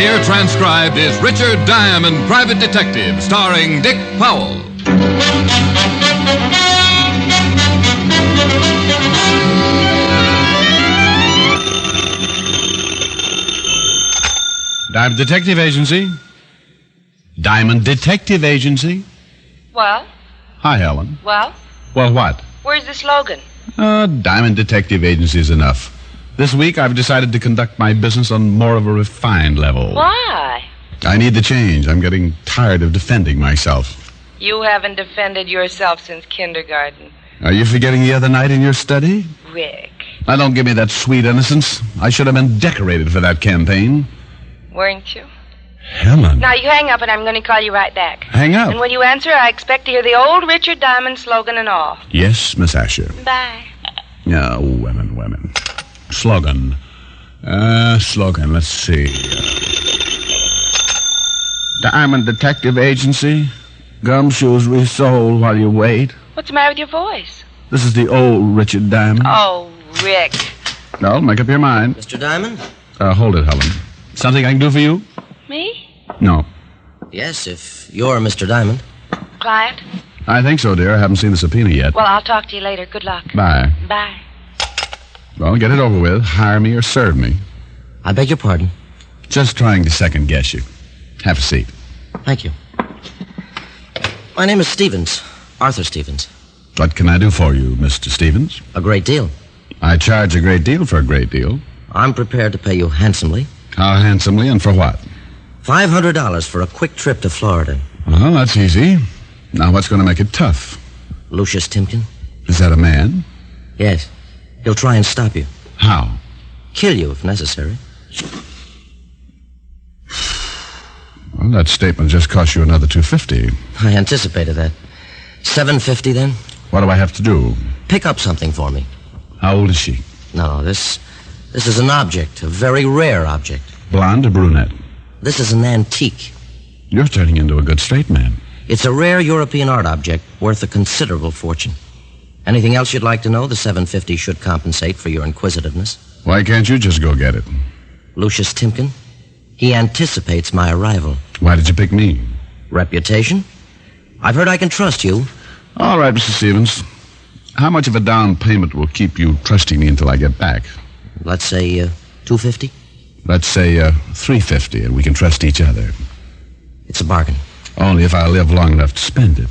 Here transcribed is Richard Diamond, Private Detective, starring Dick Powell. Diamond Detective Agency? Diamond Detective Agency? Well? Hi, Helen. Well? Well, what? Where's the slogan? Diamond Detective Agency is enough. This week, I've decided to conduct my business on more of a refined level. Why? I need the change. I'm getting tired of defending myself. You haven't defended yourself since kindergarten. Are you forgetting the other night in your study? Rick. Now, don't give me that sweet innocence. I should have been decorated for that campaign. Weren't you? Helen. Now, you hang up and I'm going to call you right back. Hang up? And when you answer, I expect to hear the old Richard Diamond slogan and all. Yes, Miss Asher. Bye. Oh, women. Slogan. Let's see. Diamond Detective Agency. Gumshoes resold while you wait. What's the matter with your voice? This is the old Richard Diamond. Oh, Rick. No, make up your mind. Mr. Diamond? Hold it, Helen. Something I can do for you? Me? No. Yes, if you're Mr. Diamond. Client? I think so, dear. I haven't seen the subpoena yet. Well, I'll talk to you later. Good luck. Bye. Bye. Well, get it over with. Hire me or serve me. I beg your pardon. Just trying to second guess you. Have a seat. Thank you. My name is Stevens. Arthur Stevens. What can I do for you, Mr. Stevens? A great deal. I charge a great deal for a great deal. I'm prepared to pay you handsomely. How handsomely and for what? $500 for a quick trip to Florida. Well, that's easy. Now, what's going to make it tough? Lucius Timken? Is that a man? Yes. He'll try and stop you. How? Kill you if necessary. Well, that statement just cost you another $250. I anticipated that. $750 then? What do I have to do? Pick up something for me. How old is she? No, this is an object, a very rare object. Blonde or brunette? This is an antique. You're turning into a good straight man. It's a rare European art object worth a considerable fortune. Anything else you'd like to know? The $750 should compensate for your inquisitiveness. Why can't you just go get it? Lucius Timken? He anticipates my arrival. Why did you pick me? Reputation? I've heard I can trust you. All right, Mr. Stevens. How much of a down payment will keep you trusting me until I get back? Let's say $250? Let's say $350, and we can trust each other. It's a bargain. Only if I live long enough to spend it.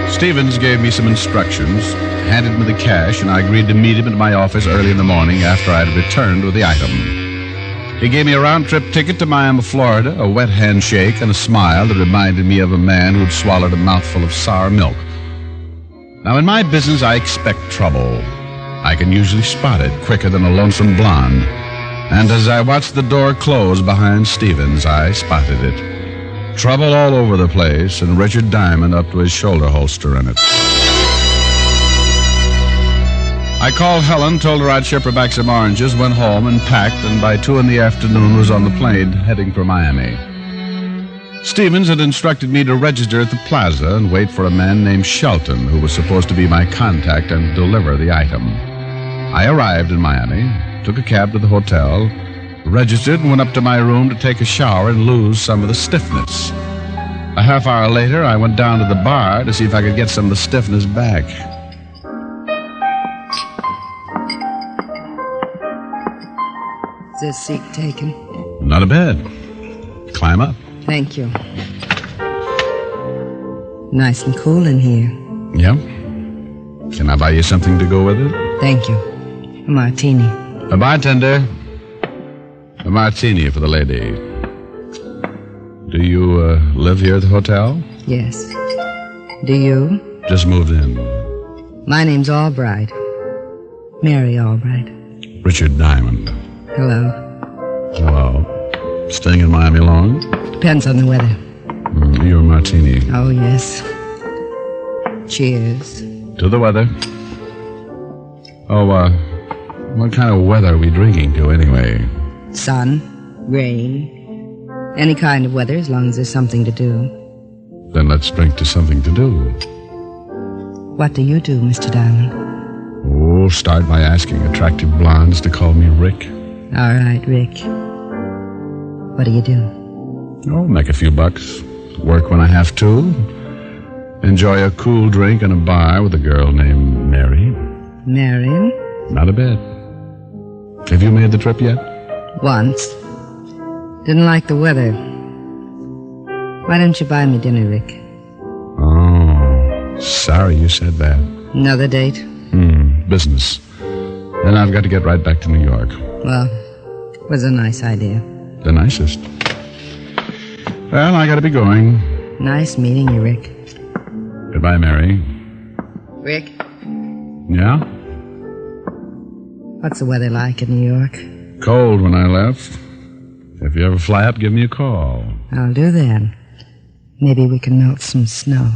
Stevens gave me some instructions, handed me the cash, and I agreed to meet him at my office early in the morning after I had returned with the item. He gave me a round-trip ticket to Miami, Florida, a wet handshake, and a smile that reminded me of a man who'd swallowed a mouthful of sour milk. Now, in my business, I expect trouble. I can usually spot it quicker than a lonesome blonde. And as I watched the door close behind Stevens, I spotted it. Trouble all over the place, and Richard Diamond up to his shoulder holster in it. I called Helen, told her I'd ship her back some oranges, went home and packed, and by 2 p.m. was on the plane heading for Miami. Stevens had instructed me to register at the plaza and wait for a man named Shelton, who was supposed to be my contact and deliver the item. I arrived in Miami, took a cab to the hotel, registered, and went up to my room to take a shower and lose some of the stiffness. A half hour later, I went down to the bar to see if I could get some of the stiffness back. Is this seat taken? Not a bed. Climb up. Thank you. Nice and cool in here. Yeah? Can I buy you something to go with it? Thank you. A martini. A bartender. A martini for the lady. Do you live here at the hotel? Yes. Do you? Just moved in. My name's Albright. Mary Albright. Richard Diamond. Hello. Hello. Staying in Miami long? Depends on the weather. Your martini. Oh, yes. Cheers. To the weather. Oh, what kind of weather are we drinking to anyway? Sun, rain, any kind of weather as long as there's something to do. Then let's drink to something to do. What do you do, Mr. Diamond? Oh, start by asking attractive blondes to call me Rick. All right, Rick. What do you do? Oh, make a few bucks. Work when I have to. Enjoy a cool drink in a bar with a girl named Mary. Marion? Not a bit. Have you made the trip yet? Once. Didn't like the weather. Why don't you buy me dinner, Rick? Oh, sorry you said that. Another date? Business. Then I've got to get right back to New York. Well, it was a nice idea. The nicest. Well, I got to be going. Nice meeting you, Rick. Goodbye, Mary. Rick, Yeah? what's the weather like in New York? Cold when I left. If you ever fly up, give me a call. I'll do that. Maybe we can melt some snow.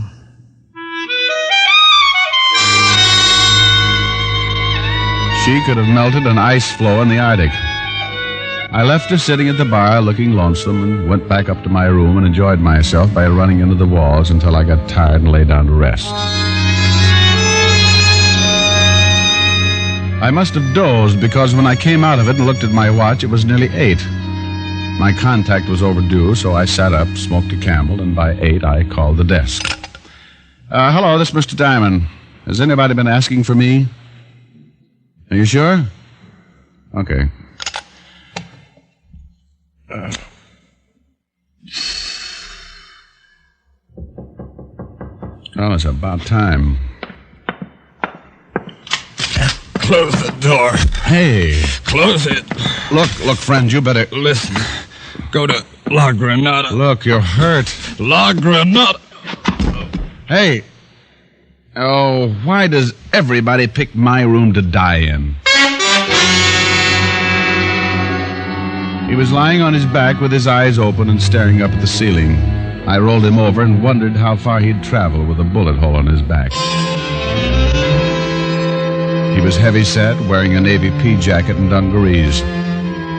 She could have melted an ice floe in the Arctic. I left her sitting at the bar looking lonesome and went back up to my room and enjoyed myself by running into the walls until I got tired and lay down to rest. I must have dozed because when I came out of it and looked at my watch, it was nearly 8. My contact was overdue, so I sat up, smoked a Camel, and by 8 I called the desk. Hello, this is Mr. Diamond. Has anybody been asking for me? Are you sure? Okay. Oh, it's about time. Close the door. Hey. Close it. Look, friend, you better... Listen. Go to La Granada. Look, you're hurt. La Granada. Hey. Oh, why does everybody pick my room to die in? He was lying on his back with his eyes open and staring up at the ceiling. I rolled him over and wondered how far he'd travel with a bullet hole in his back. He was heavy-set, wearing a navy pea jacket and dungarees.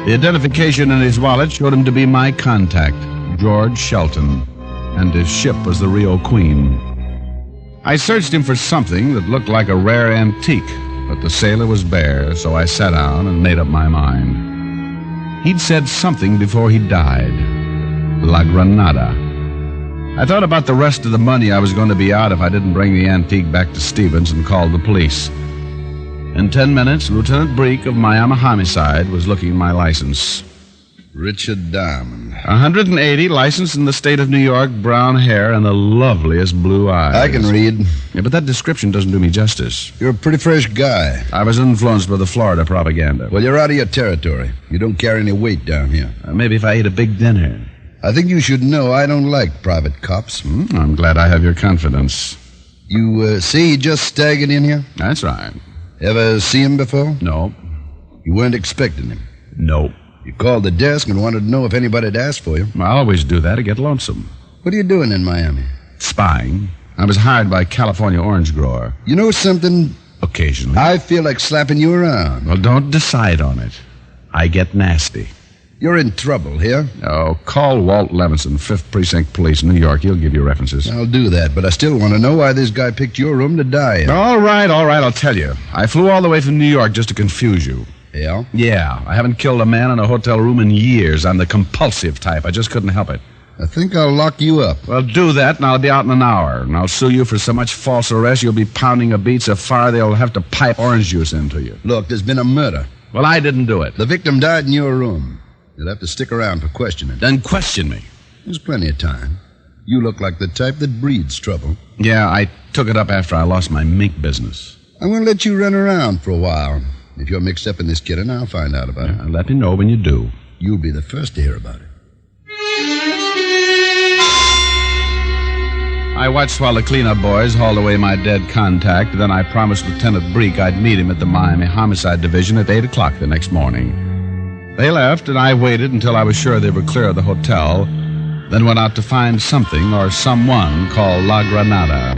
The identification in his wallet showed him to be my contact, George Shelton, and his ship was the Rio Queen. I searched him for something that looked like a rare antique, but the sailor was bare, so I sat down and made up my mind. He'd said something before he died. La Granada. I thought about the rest of the money I was going to be out if I didn't bring the antique back to Stevens and called the police. In 10 minutes, Lieutenant Breek of Miami Homicide was looking at my license. Richard Diamond. 180, licensed in the state of New York, brown hair, and the loveliest blue eyes. I can read. Yeah, but that description doesn't do me justice. You're a pretty fresh guy. I was influenced by the Florida propaganda. Well, you're out of your territory. You don't carry any weight down here. Maybe if I ate a big dinner. I think you should know I don't like private cops. I'm glad I have your confidence. You say he just staggered in here? That's right. Ever see him before? No. You weren't expecting him. No. You called the desk and wanted to know if anybody had asked for you. I always do that to get lonesome. What are you doing in Miami? Spying. I was hired by a California orange grower. You know something? Occasionally. I feel like slapping you around. Well, don't decide on it. I get nasty. You're in trouble here. Oh, call Walt Levinson, 5th Precinct Police, New York. He'll give you references. I'll do that, but I still want to know why this guy picked your room to die in. All right, I'll tell you. I flew all the way from New York just to confuse you. Yeah? Yeah, I haven't killed a man in a hotel room in years. I'm the compulsive type. I just couldn't help it. I think I'll lock you up. Well, do that, and I'll be out in an hour. And I'll sue you for so much false arrest, you'll be pounding a beat so far they'll have to pipe orange juice into you. Look, there's been a murder. Well, I didn't do it. The victim died in your room. You'll have to stick around for questioning. Then question me. There's plenty of time. You look like the type that breeds trouble. Yeah, I took it up after I lost my mink business. I'm going to let you run around for a while. If you're mixed up in this killing, I'll find out about it. Let me know when you do. You'll be the first to hear about it. I watched while the cleanup boys hauled away my dead contact. Then I promised Lieutenant Breek I'd meet him at the Miami Homicide Division at 8 o'clock the next morning. They left, and I waited until I was sure they were clear of the hotel, then went out to find something or someone called La Granada.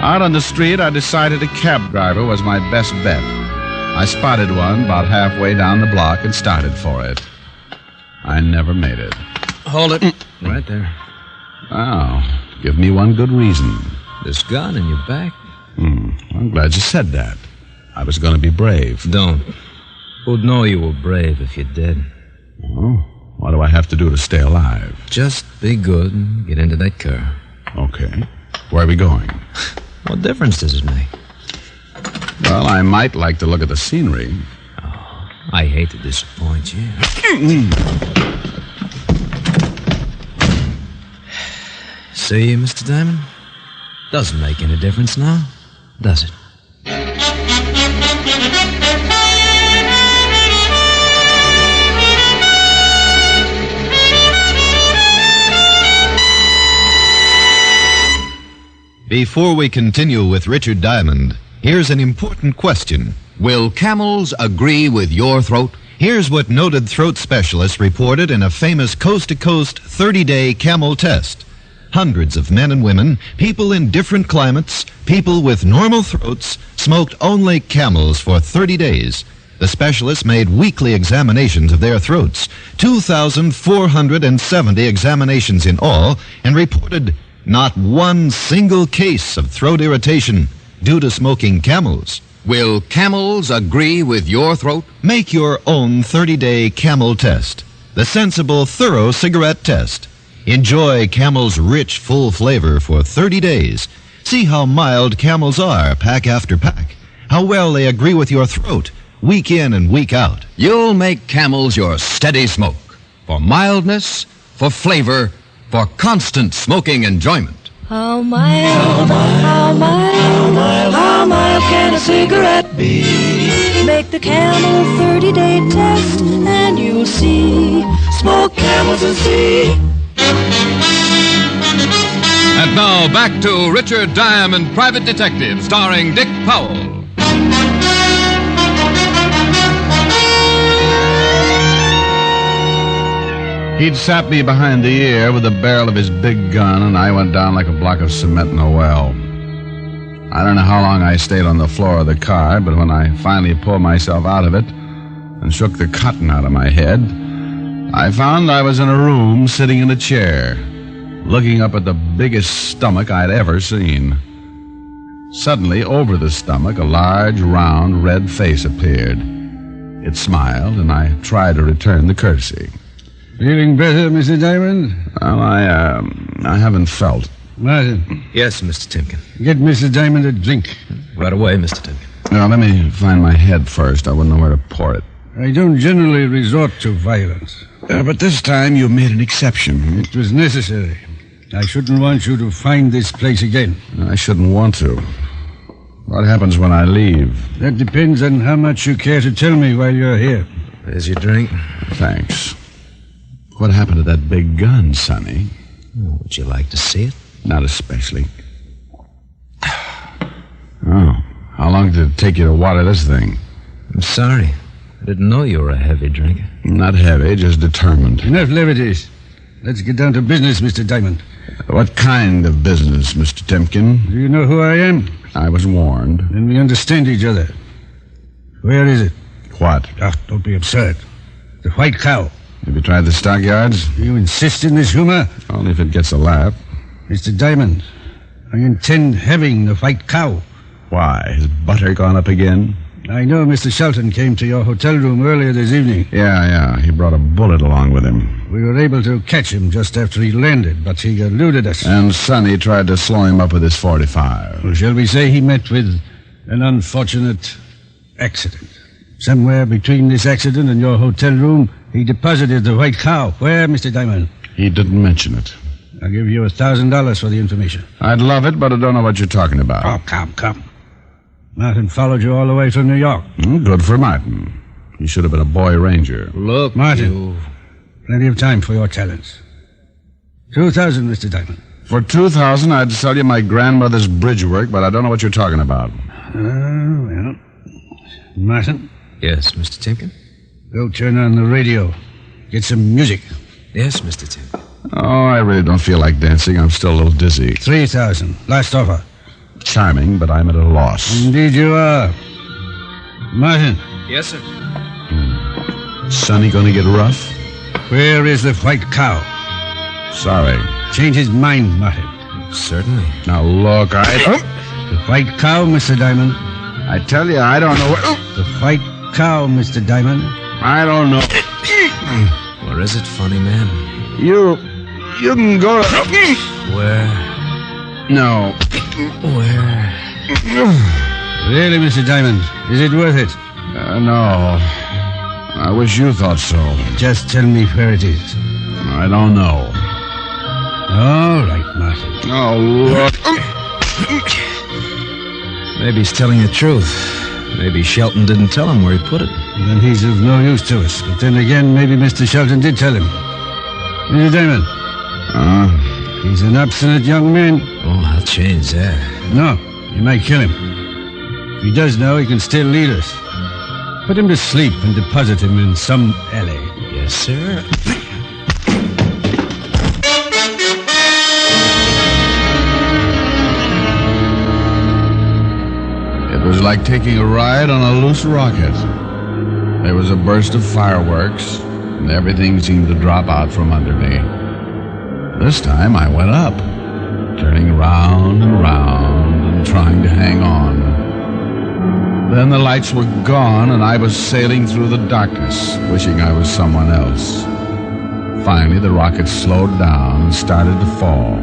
Out on the street, I decided a cab driver was my best bet. I spotted one about halfway down the block and started for it. I never made it. Hold it. Right there. Oh, give me one good reason. This gun in your back? I'm glad you said that. I was going to be brave. Don't. Who'd know you were brave if you did? Oh, what do I have to do to stay alive? Just be good and get into that car. Okay. Where are we going? What difference does it make? Well, I might like to look at the scenery. Oh, I hate to disappoint you. See, Mr. Diamond? Doesn't make any difference now, does it? Before we continue with Richard Diamond, here's an important question. Will camels agree with your throat? Here's what noted throat specialists reported in a famous coast-to-coast 30-day camel test. Hundreds of men and women, people in different climates, people with normal throats, smoked only Camels for 30 days. The specialists made weekly examinations of their throats, 2,470 examinations in all, and reported not one single case of throat irritation due to smoking Camels. Will Camels agree with your throat? Make your own 30-day Camel test, the sensible, thorough cigarette test. Enjoy Camel's rich, full flavor for 30 days. See how mild Camels are, pack after pack. How well they agree with your throat, week in and week out. You'll make Camels your steady smoke. For mildness, for flavor, for constant smoking enjoyment. How mild, how can a cigarette be? Make the Camel 30-day test and you'll see. Smoke Camels and see. And now back to Richard Diamond, Private Detective, starring Dick Powell. He'd sapped me behind the ear with the barrel of his big gun, and I went down like a block of cement in a well. I don't know how long I stayed on the floor of the car, but when I finally pulled myself out of it and shook the cotton out of my head, I found I was in a room sitting in a chair, looking up at the biggest stomach I'd ever seen. Suddenly, over the stomach, a large, round, red face appeared. It smiled, and I tried to return the courtesy. Feeling better, Mr. Diamond? Well, I haven't felt. Martin. Yes, Mr. Timken. Get Mr. Diamond a drink. Right away, Mr. Timken. Now, let me find my head first. I wouldn't know where to pour it. I don't generally resort to violence. But this time you made an exception. It was necessary. I shouldn't want you to find this place again. I shouldn't want to. What happens when I leave? That depends on how much you care to tell me while you're here. There's your drink. Thanks. What happened to that big gun, Sonny? Oh, would you like to see it? Not especially. Oh, how long did it take you to water this thing? I'm sorry. I didn't know you were a heavy drinker. Not heavy, just determined. Enough levities. Let's get down to business, Mr. Diamond. What kind of business, Mr. Timken? Do you know who I am? I was warned. Then we understand each other. Where is it? What? Ah, don't be absurd. The White Cow. Have you tried the stockyards? You insist in this humor? Only if it gets a laugh. Mr. Diamond, I intend having the White Cow. Why? Has butter gone up again? I know Mr. Shelton came to your hotel room earlier this evening. Yeah. He brought a bullet along with him. We were able to catch him just after he landed, but he eluded us. And Sonny tried to slow him up with his .45. Well, shall we say he met with an unfortunate accident? Somewhere between this accident and your hotel room, he deposited the White Cow. Where, Mr. Diamond? He didn't mention it. I'll give you $1,000 for the information. I'd love it, but I don't know what you're talking about. Oh, come. Martin followed you all the way from New York. Good for Martin. He should have been a boy ranger. Look, Martin, plenty of time for your talents. 2,000, Mr. Diamond. For 2,000, I'd sell you my grandmother's bridge work, but I don't know what you're talking about. Well. Martin? Yes, Mr. Timken? Go turn on the radio. Get some music. Yes, Mr. Tim. Oh, I really don't feel like dancing. I'm still a little dizzy. 3,000. Last offer. Charming, but I'm at a loss. Indeed you are. Martin, Yes, sir. Sonny gonna get rough? where is the white cow? Sorry. Change his mind, Martin. Certainly. Now, look, The white cow, Mr. Diamond. I tell you, I don't know where... The white cow, Mr. Diamond. I don't know. Or is it funny, man? You can go to... Where? No. Where? Really, Mr. Diamond, is it worth it? No. I wish you thought so. Just tell me where it is. I don't know. All right, Martin. Oh, look. Maybe he's telling the truth. Maybe Shelton didn't tell him where he put it. Then he's of no use to us. But then again, maybe Mr. Shelton did tell him. Mr. Diamond, he's an obstinate young man. Oh, I'll change that. No, you might kill him. If he does know, he can still lead us. Put him to sleep and deposit him in some alley. Yes, sir. It was like taking a ride on a loose rocket. There was a burst of fireworks, and everything seemed to drop out from under me. This time I went up, turning round and round and trying to hang on. Then the lights were gone, and I was sailing through the darkness, wishing I was someone else. Finally, the rocket slowed down and started to fall,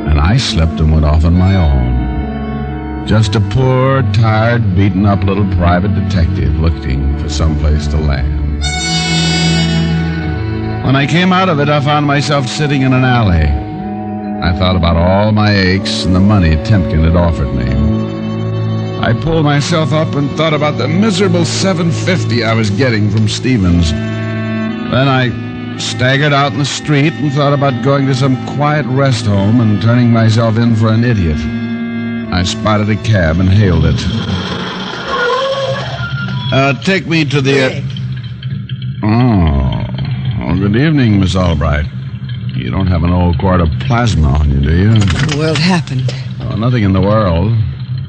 and I slipped and went off on my own. Just a poor, tired, beaten-up little private detective looking for someplace to land. When I came out of it, I found myself sitting in an alley. I thought about all my aches and the money Timken had offered me. I pulled myself up and thought about the miserable $7.50 I was getting from Stevens. Then I staggered out in the street and thought about going to some quiet rest home and turning myself in for an idiot. I spotted a cab and hailed it. Take me to the... Oh, good evening, Miss Albright. You don't have an old quart of plasma on you, do you? What the world happened? Oh, nothing in the world.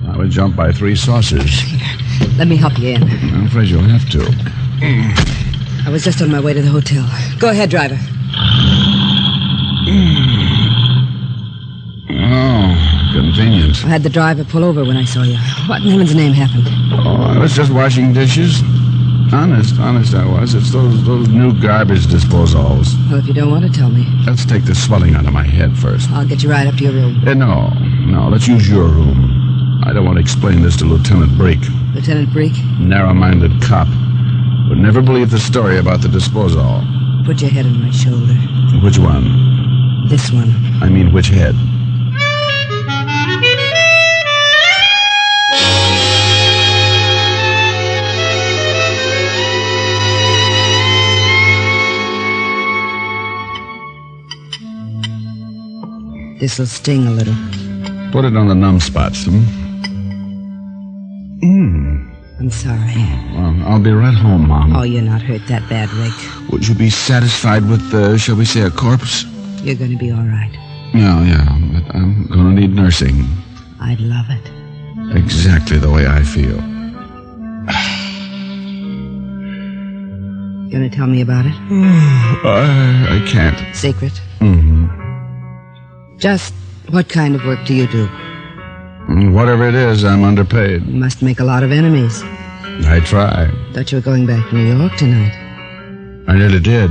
I was jumped by 3 saucers. Let me help you in. I'm afraid you'll have to. I was just on my way to the hotel. Go ahead, driver. Oh, convenient. I had the driver pull over when I saw you. What in heaven's name happened? Oh, I was just washing dishes. Honest I was. It's those new garbage disposals. Well, if you don't want to tell me, Let's take the swelling out of my head first. I'll get you right up to your room. No, let's use your room. I don't want to explain this to Lieutenant Brake. Lieutenant Breek, Narrow-minded cop. Would never believe the story about the disposal. put your head on my shoulder. Which one? This one. I mean, which head? This'll sting a little. Put it on the numb spots, I'm sorry. Well, I'll be right home, Mom. Oh, you're not hurt that bad, Rick. Would you be satisfied with, shall we say, a corpse? You're going to be all right. Yeah, but I'm gonna need nursing. I'd love it. Exactly the way I feel. Gonna tell me about it? I can't. Secret? Mm-hmm. Just what kind of work do you do? Whatever it is, I'm underpaid. You must make a lot of enemies. I try. Thought you were going back to New York tonight. I nearly did.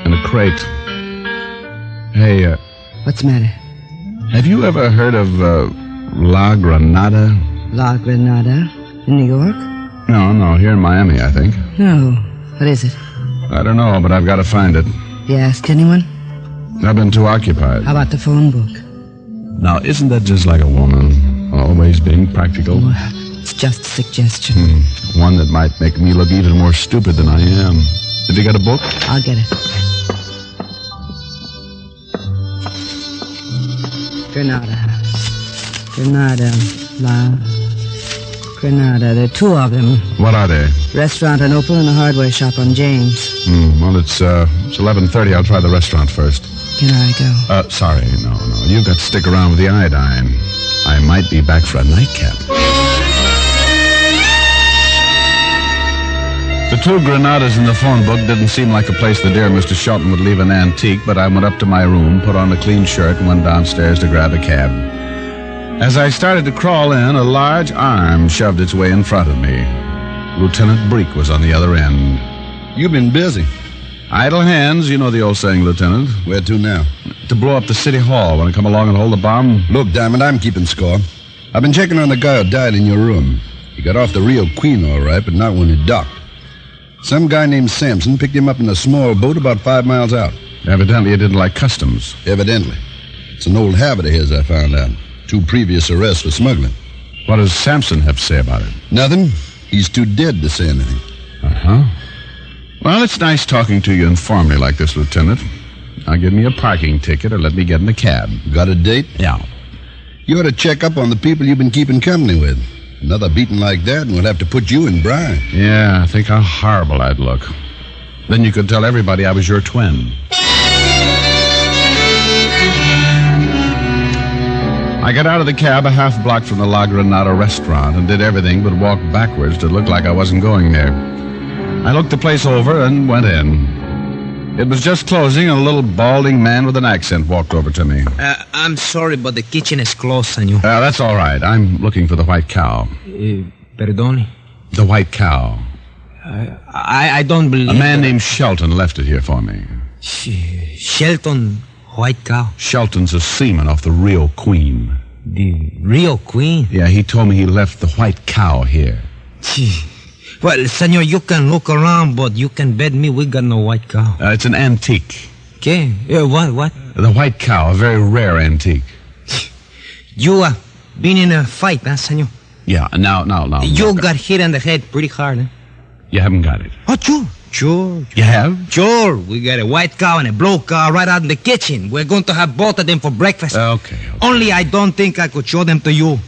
In a crate. Hey, What's the matter? have you ever heard of, La Granada? La Granada? In New York? No, here in Miami, I think. No. What is it? I don't know, but I've got to find it. You asked anyone? I've been too occupied. How about the phone book? Now, isn't that just like a woman? Always being practical? Well, it's just a suggestion. One that might make me look even more stupid than I am. Have you got a book? I'll get it. Granada, La Granada. There are two of them. What are they? Restaurant on Opal and a hardware shop on James. Well, it's 11:30. I'll try the restaurant first. Can I go? Sorry, no. You've got to stick around with the iodine. I might be back for a nightcap. The two Granadas in the phone book didn't seem like a place the dear Mr. Shelton would leave an antique, but I went up to my room, put on a clean shirt, and went downstairs to grab a cab. As I started to crawl in, a large arm shoved its way in front of me. Lieutenant Breek was on the other end. You've been busy. Idle hands, you know the old saying, Lieutenant. Where to now? To blow up the city hall. Want to come along and hold the bomb? Look, Diamond, I'm keeping score. I've been checking on the guy who died in your room. He got off the Rio Queen all right, but not when he docked. Some guy named Sampson picked him up in a small boat about 5 miles out. Evidently, he didn't like customs. Evidently. It's an old habit of his, I found out. 2 previous arrests for smuggling. What does Sampson have to say about it? Nothing. He's too dead to say anything. Uh-huh. Well, it's nice talking to you informally like this, Lieutenant. Now give me a parking ticket or let me get in a cab. Got a date? Yeah. You ought to check up on the people you've been keeping company with. Another beating like that and we'll have to put you in brine. Yeah, think how horrible I'd look. Then you could tell everybody I was your twin. I got out of the cab a half block from the La Granada restaurant and did everything but walk backwards to look like I wasn't going there. I looked the place over and went in. It was just closing, and a little balding man with an accent walked over to me. I'm sorry, but the kitchen is closed, senor. That's all right. I'm looking for the White Cow. Perdone? The White Cow. I don't believe... A man named Shelton left it here for me. Shelton, White Cow? Shelton's a seaman off the Rio Queen. The Rio Queen? Yeah, he told me he left the White Cow here. Well, senor, you can look around, but you can bet me we got no White Cow. It's an antique. Okay. What? The White Cow, a very rare antique. You been in a fight, huh, senor? Yeah, now. You got hit on the head pretty hard, huh? You haven't got it. Oh, sure. You have? Sure. We got a White Cow and a Blue Cow right out in the kitchen. We're going to have both of them for breakfast. Okay. Only I don't think I could show them to you.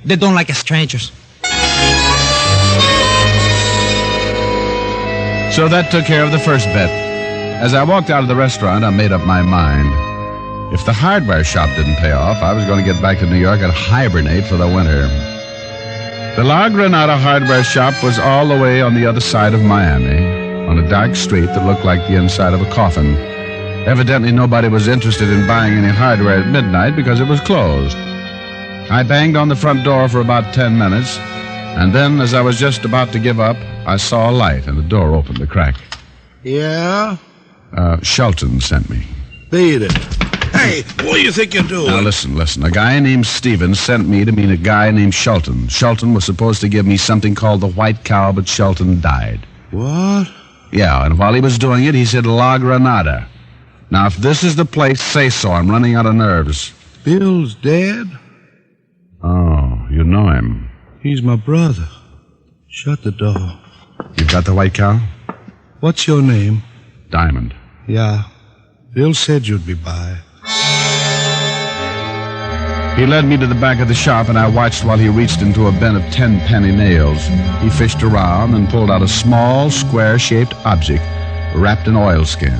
They don't like strangers. So that took care of the first bet. As I walked out of the restaurant, I made up my mind. If the hardware shop didn't pay off, I was going to get back to New York and hibernate for the winter. The La Granada hardware shop was all the way on the other side of Miami, on a dark street that looked like the inside of a coffin. Evidently, nobody was interested in buying any hardware at midnight because it was closed. I banged on the front door for about 10 minutes, and then, as I was just about to give up, I saw a light and the door opened a crack. Yeah? Shelton sent me. Beat it. Hey, what do you think you're doing? Now, listen. A guy named Stevens sent me to meet a guy named Shelton. Shelton was supposed to give me something called the White Cow, but Shelton died. What? Yeah, and while he was doing it, he said La Granada. Now, if this is the place, say so. I'm running out of nerves. Bill's dead? Oh, you know him. He's my brother. Shut the door. You've got the White Cow? What's your name? Diamond. Yeah. Bill said you'd be by. He led me to the back of the shop, and I watched while he reached into a bin of 10-penny nails. He fished around and pulled out a small, square-shaped object wrapped in oilskin.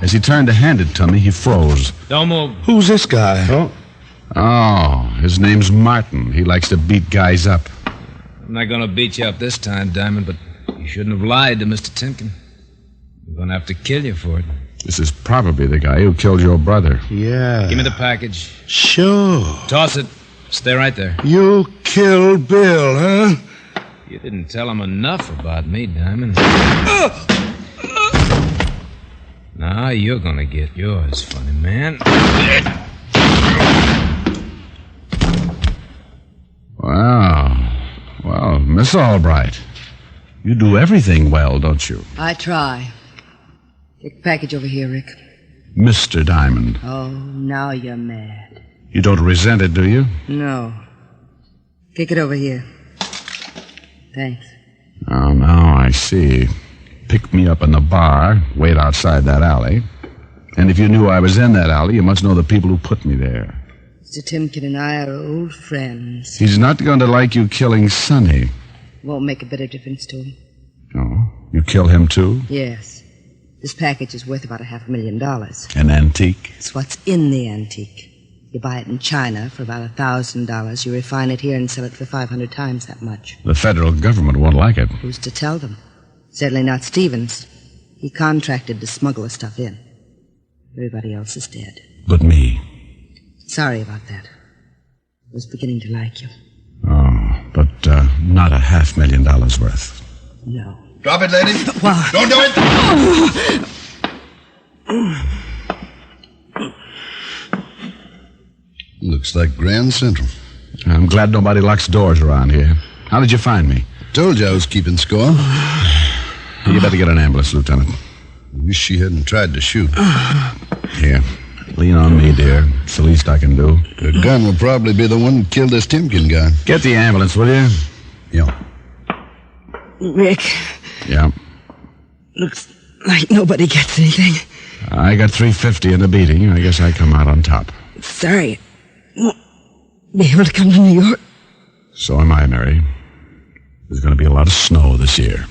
As he turned to hand it to me, he froze. Don't move. Who's this guy? Oh, his name's Martin. He likes to beat guys up. I'm not going to beat you up this time, Diamond, but you shouldn't have lied to Mr. Timken. We're going to have to kill you for it. This is probably the guy who killed your brother. Yeah. Give me the package. Sure. Toss it. Stay right there. You killed Bill, huh? You didn't tell him enough about me, Diamond. Now you're going to get yours, funny man. Well, Miss Albright, you do everything well, don't you? I try. Take the package over here, Rick. Mr. Diamond. Oh, now you're mad. You don't resent it, do you? No. Take it over here. Thanks. Oh, now I see. Pick me up in the bar, wait outside that alley. And if you knew I was in that alley, you must know the people who put me there. Mr. Timken and I are old friends. He's not going to like you killing Sonny. Won't make a bit of difference to him. Oh, you kill him too? Yes. This package is worth about $500,000. An antique? It's what's in the antique. You buy it in China for about $1,000. You refine it here and sell it for 500 times that much. The federal government won't like it. Who's to tell them? Certainly not Stevens. He contracted to smuggle the stuff in. Everybody else is dead. But me. Sorry about that. I was beginning to like you. Oh, but not $500,000 worth. No. Drop it, lady. Well, Don't do it. Looks like Grand Central. I'm glad nobody locks doors around here. How did you find me? Told you I was keeping score. You better get an ambulance, Lieutenant. Wish she hadn't tried to shoot. Here. Lean on me, dear. It's the least I can do. Her gun will probably be the one who killed this Timken guy. Get the ambulance, will you? Yeah. Rick, Yeah. looks like nobody gets anything. I got $350 in the beating. I guess I come out on top. Sorry. Won't be able to come to New York. So am I, Mary. There's going to be a lot of snow this year.